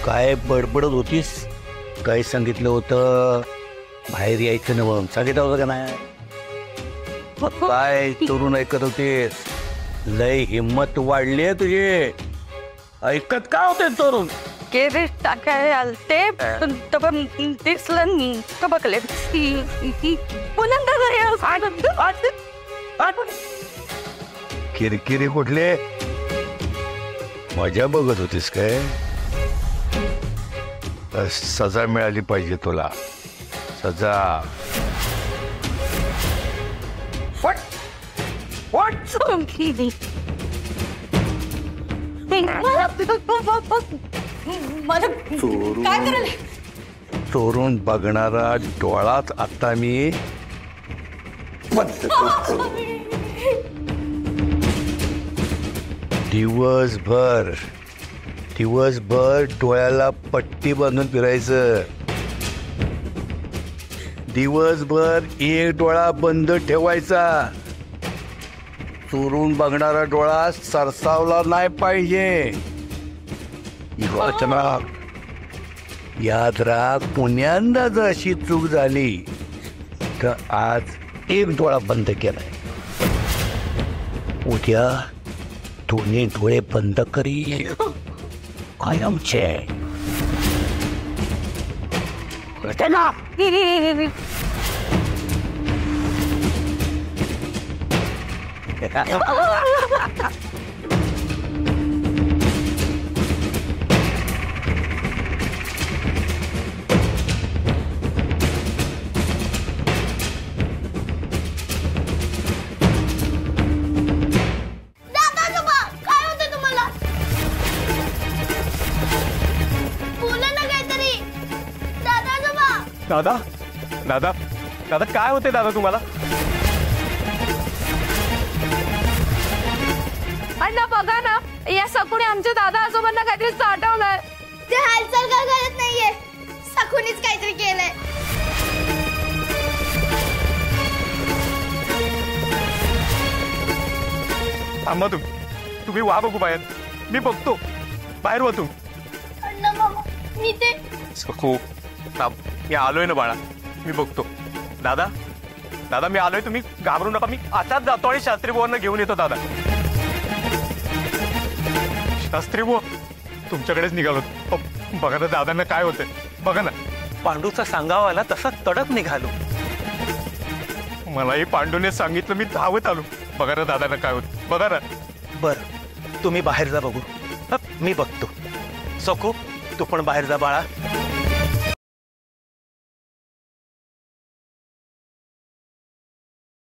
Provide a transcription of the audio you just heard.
काय बडबडत होतीस? काय सांगितलं होतं? बाहेर यायचं नाही म्हणून सांगितलं होतं का नाही? काय तरुण ऐकत होतेस? लय हिम्मत वाढली आहे तुझी. ऐकत का होते तरुण? केरेस टाकाय आलते पण दिसलं नाही तर बघले किरकिरी कुठले? मजा बघत होतीस काय? सजा मिळाली पाहिजे तुला. सजा. चोरून बघणारा डोळाच आता मी बंद करतो. दिवसभर डोळ्याला पट्टी बांधून फिरायचं. दिवसभर एक डोळा बंद ठेवायचा. चोरून बघणारा डोळा सरसावला नाही पाहिजे. याद राख, पुण्यांदा जर अशी चूक झाली तर आज एक डोळा बंद केलाय, उद्या दोन्ही डोळे बंद करी कायमचे. दादा दादा दादा काय होते दादा तुम्हाला? अण्णा बघा ना, या सकुने आमच्या दादा आजोबांना काहीतरी चाटवलंय. ते हालचाल का करत नाहीये, सकुनीच काहीतरी केलंय. थांबा तुम्ही वा बघू बाहेर. मी बघतो. बाहेर वा तू. अण्णा मामा मी ते सखू थांब, मी आलोय ना बाळा, मी बघतो. दादा दादा मी आलोय, तुम्ही घाबरू नका. मी आताच जातो आणि शास्त्री बुवांना घेऊन येतो. दादा शास्त्री बुवा तुमच्याकडेच निघालो. बघा ना दादांना काय होतंय, बघा ना. पांडूचा सांगावा आला तसा तडक निघालो. मलाही पांडूने सांगितलं, मी धावत आलो. बघा ना दादांना काय होत, बघा ना. बर तुम्ही बाहेर जा बघू. मी बघतो. सखू तू पण बाहेर जा बाळा.